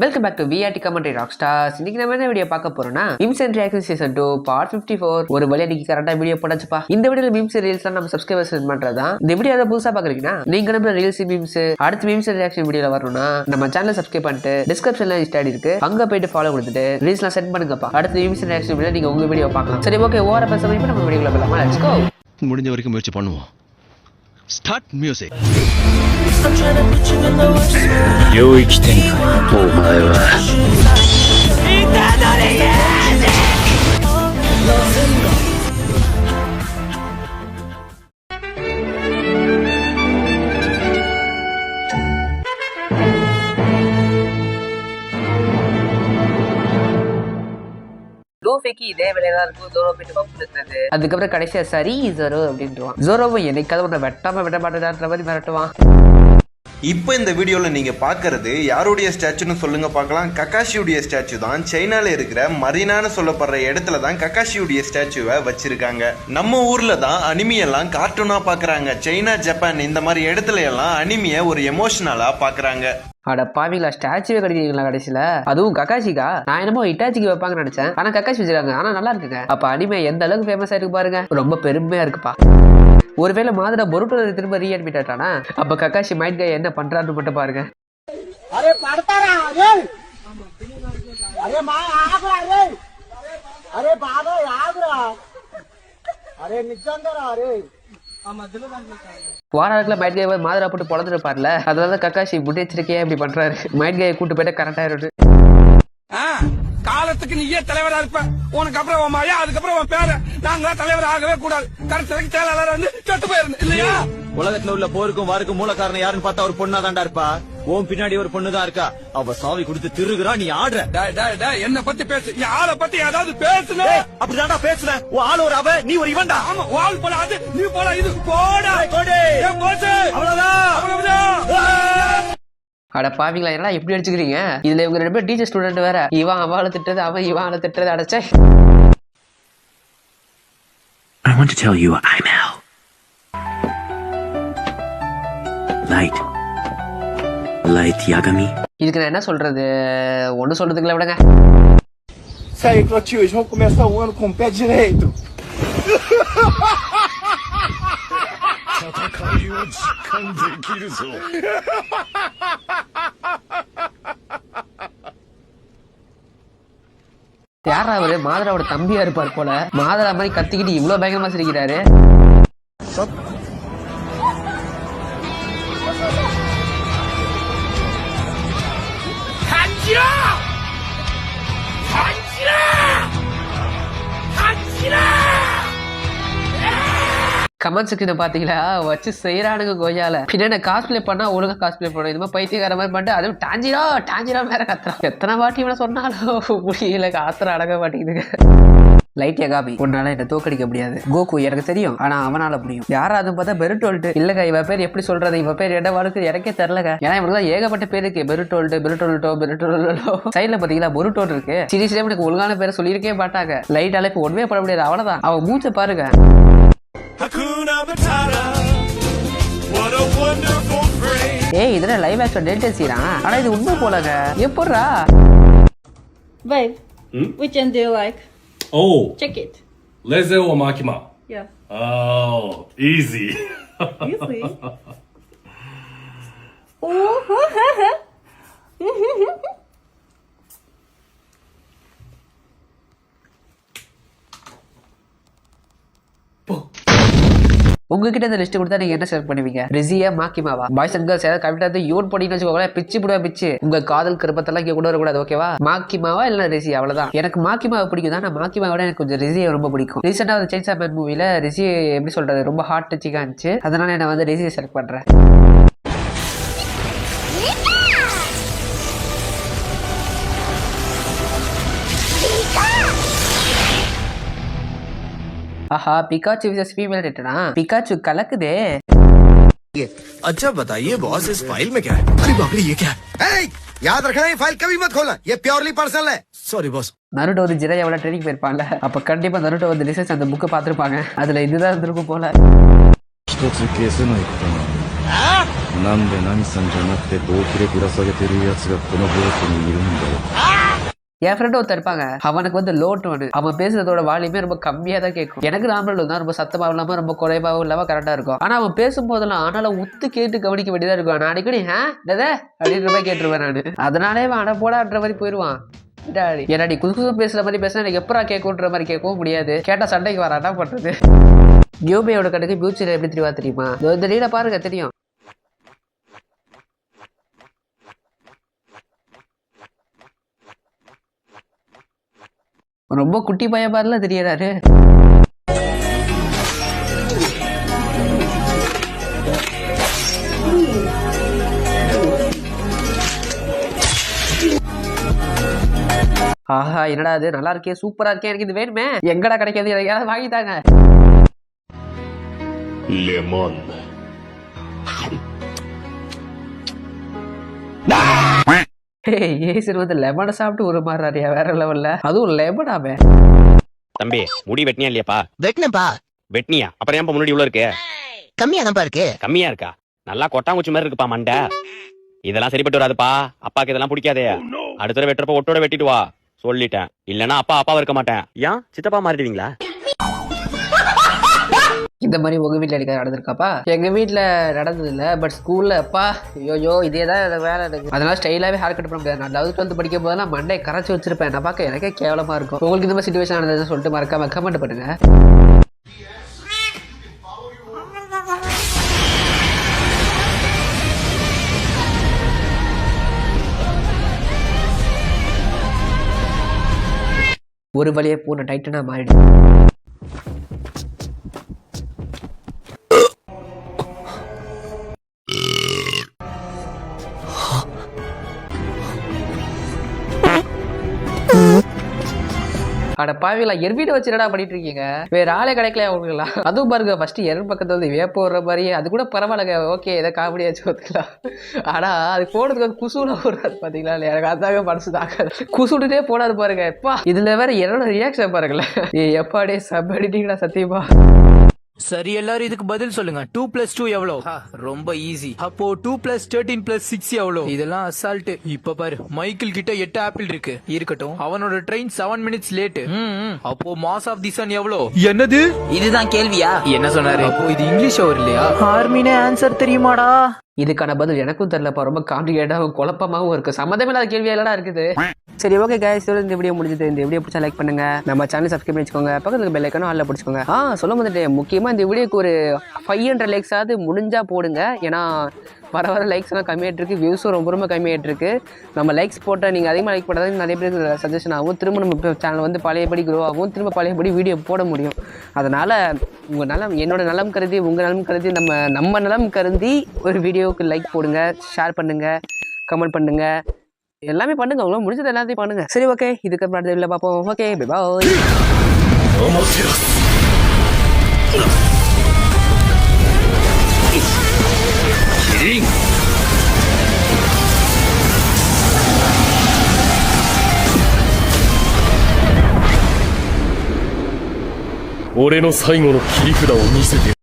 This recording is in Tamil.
Welcome back to VRT commentary rock stars. இன்னைக்கு நம்ம என்ன வீடியோ பார்க்க போறோம்னா memes and reaction season 2 part 54. ஒரு வழியா இன்னைக்கு கரெக்டா வீடியோ போடாச்சுப்பா. இந்த வீடியோல மீம்ஸ் ரீல்ஸ் நம்ம சப்ஸ்கிரைபர்ஸ் சென்ட் பண்றதா. இந்த வீடியோ அதை புதுசா பாக்குறீங்கன்னா நீங்க நம்ம ரீல்ஸ் மீம்ஸ் அடுத்த மீம்ஸ் ரியாக்ஷன் வீடியோல வரணும்னா நம்ம சேனலை சப்ஸ்கிரைப் பண்ணிட்டு டிஸ்கிரிப்ஷன்ல இன்ஸ்டா ஐடி இருக்கு, அங்க போயிட்டு ஃபாலோ கொடுத்துட்டு ரீல்ஸ்லாம் சென்ட் பண்ணுங்கப்பா. அடுத்த மீம்ஸ் ரியாக்ஷன் வீடியோ நீங்க உங்க வீடியோ பார்க்கலாம். சரி, ஓகே, ஓவரா பேசாம இப்போ நம்ம வீடியோக்குள்ள போலாமா? Let's go. முடிஞ்ச வரைக்கும் முயற்சி பண்ணுவோம். Start music. 領域展開お前はலூஃபிக்கு இதே வேலையா இருக்கும். ஜோரோ போயிட்டு பம்பு இருக்காது. அதுக்கப்புறம் கடைசியா சரி ஜோரோ அப்படின்றான். ஜோரோவும் என்னைக்காவது உன்னை வெட்டாம விட மாட்டேன்ற மாதிரி மிரட்டுவான். இப்போ இந்த வீடியோவில் நீங்கள் பார்க்கறது யாருடைய ஸ்டாச்சுன்னு சொல்லுங்க பார்க்கலாம். கக்காஷியுடைய ஸ்டாச்சு தான். சைனால இருக்கிற மரீனான்னு சொல்லப்படுற இடத்துல தான் கக்காஷியுடைய ஸ்டாச்சுவை வச்சிருக்காங்க. நம்ம ஊர்ல தான் அனிமியெல்லாம் கார்ட்டூனா பார்க்குறாங்க. சைனா, ஜப்பான் இந்த மாதிரி இடத்துல எல்லாம் அனிமியை ஒரு எமோஷனலா பார்க்குறாங்க. அட பாவிங்களா, ஸ்டாச்சுவே கிடைக்கிறீங்களா கடைசியில? அதுவும் கக்காஷிக்கா? நான் என்னமோ இட்டாச்சிக்கு வைப்பாங்கன்னு நினைச்சேன். ஆனா கக்காஷி வச்சிருக்காங்க. ஆனா நல்லா இருக்குங்க. அப்ப அனிமே எந்த அளவுக்கு ஃபேமஸ் ஆயிருக்கு பாருங்க. ரொம்ப பெருமையா இருக்குப்பா. ஒருவேளை மாதடா பொருட்டோ திரும்ப ரீஅட்மிட் ஆட்டானா? அப்ப கக்காஷி மைண்ட் கை என்ன பண்றான்னு மட்டும் பாருங்க. अरे पढ़ता रहा अरे अरे माँ आग रहा अरे बाबा आग रहा अरे निचंदर अरे வாராக்குல மைட் கை மாதரா போட்டு பொழந்துருப்பார்ல, அதனால கக்காஷி முன்னெச்சரிக்கையா இப்படி பண்றாரு. மைட் கையை கூட்டு போயிட்டு கரெக்டா இருக்கு. காலத்துக்கு நீயே தலைவரா இருப்ப, உனக்கு அப்புறம் உன் மாயா, அதுக்கப்புறம் உன் பேர. நாங்களா தலைவர் ஆகவே கூடாது. கடைசி செயலாளர் வந்து செத்து போயிருந்து இல்லையா? உலகத்துல உள்ள போருக்கும் வாருக்கும் மூல காரணம் யாருன்னு பார்த்தா ஒரு பொண்ணா தான்டா இருப்பா. ஓம் பின்னாடி ஒரு பொண்ணு தான் இருக்கா. அவ சாவி கொடுத்து திருகுறா, நீ ஆடுற. என்ன பத்தி பேசு, என் ஆளை பத்தி ஏதாவது பேசுன. அப்படிதான்டா பேசுறேன். உன் ஆள் ஒரு அவ, நீ ஒரு இவன்டா. ஆமா, வால் போல அது, நீ போல இது. போடா கோடி. அவ்வளவுதான். அட பாவிங்களா, என்னடா எப்படி அடிச்சுக்கிறீங்க? இதுல இவங்க ரெண்டு பேரும் டீச்சர் ஸ்டூடெண்ட் வேற. இவன் அவளை திட்டுறது, அவன் இவனை திட்டுறது. அடைச்சே. I want to tell you I'm Al. Light Yagami. இதுக்கு நான் என்ன சொல்றது? ஒண்ணு சொல்றதுக்குள்ள விடுங்க. Isso aí, Clotilde, vamos começar o ano com o pé direito. யாரா அவரு? மாதராவோட தம்பியா இருப்பார் போல. மாதரா மாதிரி கத்திக்கிட்டு இவ்வளவு பயங்கரமா சிரிக்கிறாரு. கமெண்ட் செக்ஷன் பாத்தீங்களா? வச்சு செய்யறானுங்க கோஜால. பின்ன காஸ்பிளே பண்ணா ஒழுங்கா காஸ்பிளே பண்ணணும். இது மாதிரி பைத்தியக்கார மாதிரி பண்ணிட்டு அதுவும் டாஞ்சிரா வேற கத்துறான். எத்தனை வாட்டி இவனை சொன்னாலும் முடியல, காத்திர அடங்க மாட்டேங்குதுங்க. லைட் யகாமி, உன்னால என்ன தோக்கடிக்க முடியாது. கோகு எனக்கு தெரியும், ஆனா அவனால முடியும். யாராவது பார்த்தா பெருட்டோல்ட் இல்லங்க. இவ பேர் எப்படி சொல்றது? இவ பேர் என்ன வாழ்க்கை எனக்கே தெரியலங்க. ஏன்னா இவனுக்கு ஏகப்பட்ட பேர் இருக்கு. பெருட்டோல்டோ சைட்ல பாத்தீங்களா பொருட்டோல் இருக்கு. சீரியஸ்லி எனக்கு ஒழுங்கான பேரை சொல்லியிருக்கே மாட்டாங்க. லைட் அழைப்பு ஒண்ணுமே பண்ண முடியாது. அவ்வளவுதான். அவன் மூச்சை பாருங்க. ஏய், இதெல்லாம் லைவ் ஆக்ஷன் டெல்டல் சீனா? ஆனா இது உண்மை போலங்க. எப்படிரா? Babe, which end do you like? Oh, Check it. Leze or Makima? Yeah. Oh, easy. Easy. Oh, உங்ககிட்ட இந்த லிஸ்ட் கொடுத்தா நீங்க என்ன செலக்ட் பண்ணுவீங்க? ரிசியா, மாக்கிமாவா? பாய்ஸ் அண்ட் கேர்ள்ஸ் ஏதாவது கரெக்டா யூன் போட்டீங்கன்னு வச்சுக்கோங்களேன், பிச்சு போடுவா பிச்சு. உங்க காதல் கருப்பத்தெல்லாம் இங்க கூட வரக்கூடாது, ஓகேவா? மாக்கிமாவா இல்ல ரிசி? அவ்வளவுதான். எனக்கு மாக்கிமாவை பிடிக்கும் தான். நான் மாக்கிமாவோட எனக்கு கொஞ்சம் ரிசியை ரொம்ப பிடிக்கும். ரீசெண்டா வந்து செயின்சா மேன் மூவில ரிசி எப்படி சொல்றது, ரொம்ப ஹார்ட் டச்சிங்கா இருந்துச்சு. அதனால நான் வந்து ரிசியை செலக்ட் பண்றேன். आहा, पिकाचू विसेस फीमेल रेटना? पिकाचू कलकदे। अच्छा बताइए बॉस, इस फाइल में क्या है? अरे बाप रे, ये क्या है? याद रखना, ये फाइल कभी मत खोलना, ये प्योरली पर्सनल है. Sorry boss. நருட்டோ வந்து ஜிரையாவோட ட்ரெயினிங் போயிருப்பான்ல, அப்ப கண்டிப்பா நருட்டோ வந்து ரிசர்ச் அந்த புக்கை பார்த்துருப்பாங்க. அதுல இதுதான் இருந்திருக்கும் போல. なんでナミさんじゃなくて同期でぶら下げてるやつがこのボートにいるんだよ。என் ஃப்ரெண்ட் ஒருத்தர் இருப்பாங்க, அவனுக்கு வந்து லோ டோனு, அவன் பேசுறதோட வால்யூமே ரொம்ப கம்மியா தான் கேட்கும். எனக்கு நார்மல் தான், ரொம்ப சத்தமாவும் இல்லாம ரொம்ப குறைவாகவும் இல்லாம கரெக்டா இருக்கும். ஆனா அவன் பேசும்போதெல்லாம் ஆனாலும் உத்து கேட்டு கவனிக்க வேண்டியதா இருக்கும். நான் அடிக்கடி அப்படின்ற மாதிரி கேட்டுருவேன் நானு. அதனாலே அட போடான்ற மாதிரி போயிடுவான். என்னடி குசு பேசுற மாதிரி பேசினா எனக்கு எப்பரா கேட்குன்ற மாதிரி கேட்கவும் முடியாது. கேட்டா சண்டைக்கு வராட்டா பண்றது. கியோபேயோட கடைக்கு பியூச்சர் எப்படி தெரியுமா? இந்த நீட பாருங்க தெரியும். ரொம்ப குட்டி பையன் பாருல தெரியறாரு. ஆஹா, என்னடா இது நல்லா இருக்கே, சூப்பரா இருக்கே, எனக்கு இது வேணுமே, எங்கடா கிடைக்காது, எனக்கு யாராவது வாங்கி தாங்க. லெமன். ஏசர் வந்து லெமனை சாப்பிட்டு ஒரு மாறியா வேற லெவல்ல, அதுவும் லெமனாமே. தம்பி முடி வெட்டினியா இல்லையாப்பா? வெட்டினப்பா. வெட்டினியா? அப்புறம் ஏன்பா முன்னாடி இவ்வளவு இருக்கு? கம்மியா தான்ப்பா இருக்கு. கம்மியா இருக்கா? நல்லா கொட்டாங்குச்சி மாதிரி இருக்குப்பா மண்டை. இதெல்லாம் சரிப்பட்டு வராதுப்பா, அப்பாக்கு இதெல்லாம் பிடிக்காதே. அடுத்த தடவை வெட்டுறப்ப ஒட்டோட வெட்டிட்டு வா சொல்லிட்டேன். இல்லன்னா அப்பாவை இருக்க மாட்டேன். ஏன் சித்தப்பா மாறிடுவீங்களா? இந்த மாதிரி உங்க வீட்டுல எனக்கு நடந்திருக்காப்பா? எங்க வீட்டுல நடந்தது இல்ல, பட் ஸ்கூல்ல அப்பா ஐயோ இதேதான் வேலை எனக்கு. அதனால ஸ்டைலாவே ஹேர் கட் பண்ண முடியாது. நான் 11th 12th படிக்கும் போதெல்லாம் மண்டை கரைச்சி வச்சிருப்பேன். நான் பார்க்க எனக்கே கேவலமா இருக்கும். உங்களுக்கு இந்த மாதிரி சிச்சுவேஷன் நடந்ததுன்னு சொல்லிட்டு மறக்காம கமெண்ட் பண்ணுங்க. ஒரு வழியே போன டைட்டனா மாறிடு. அட பாவிங்களா, எர்வீட வச்சு என்னடா பண்ணிட்டு இருக்கீங்க? வேற ஆளே கிடைக்கலையா உங்களா? அதுவும் பாருங்க, ஃபர்ஸ்ட் எர் பக்கத்துல வந்து வேப்ப விடுற மாதிரி, அது கூட பரவாயில்லங்க, ஓகே ஏதோ காமெடியாச்சு பார்த்துக்கலாம். ஆனா அது போனதுக்கு வந்து குசூல போடுறாரு பாத்தீங்களா? எனக்கு அதாங்க மனசு தாக்காது. குசுட்டுட்டே போனாது பாருங்க. எப்பா இதுல வேற என்னோட ரியாக்ஷன் பாருங்களேன். எப்பாடே சப் அடிட்டீங்களா சத்தியமா? சரி, எல்லாரும் இதுக்கு பதில் சொல்லுங்க. 2 + 2 எவ்வளவு? ரொம்ப ஈஸி. அப்போ 2 + 13 + 6 எவ்வளவு? இதெல்லாம் அசால்ட். இப்ப பாரு, மைக்கேல் கிட்ட 8 ஆப்பிள் இருக்கு. இருக்கட்டும், அவனோட ட்ரெயின் 7 minutes லேட். அப்போ மாஸ் ஆஃப் தி சன் எவ்வளவு? என்னது? இதுதான் கேள்வியா? என்ன சொன்னாரு? அப்போ இது இங்கிலீஷ் ஓவர் இல்லையா? ஆர்மினே ஆன்சர் தெரியுமாடா? இதுக்கான பதில் எனக்கும் தெரியலப்பா. ரொம்ப காம்ப்ளிகேட்டாகவும் குழப்பமாகவும் இருக்கு. சம்மந்தமே இல்லாத கேள்வியா எல்லாம் இருக்குது. சரி, ஓகே கைஸ், இந்த வீடியோ முடிஞ்சது. இந்த வீடியோ பிடிச்சா லைக் பண்ணுங்க, நம்ம சேனல் சப்ஸ்கிரைப் பண்ணி வச்சுக்கோங்க, பக்கத்துக்கு பெல் ஐக்கானும் ஆல்ல பிடிச்சிக்கோங்க. சொல்ல வந்துட்டேன், முக்கியமா இந்த வீடியோக்கு ஒரு 500 லைக்ஸ் ஆகுது முடிஞ்சா போடுங்க. ஏன்னா வர லைக்ஸ் எல்லாம் கம்மியாயிட்டு இருக்கு, வியூஸும் ரொம்ப கம்மியாயிட்டு இருக்கு. நம்ம லைக்ஸ் போட்டால் நீங்கள் அதிகமாக லைக் போட்டால் நிறைய பேருக்கு சஜஷன் ஆகும், திரும்ப நம்ம சேனல் வந்து பழையபடி க்ரோ ஆகும், திரும்ப பழையபடி வீடியோ போட முடியும். அதனால் உங்கள் நலம், என்னோட நலம் கருதி, உங்கள் நலம் கருதி, நம்ம நலம் கருதி ஒரு வீடியோவுக்கு லைக் போடுங்க, ஷேர் பண்ணுங்கள், கமெண்ட் பண்ணுங்கள், எல்லாமே பண்ணுங்க. உங்களால் முடிஞ்சது எல்லாத்தையும் பண்ணுங்க. சரி, ஓகே, இதுக்கப்புறம் அடுத்த வீடியோவில் பார்ப்போம். ஓகே, பாய். 俺の最後の切り札を見せて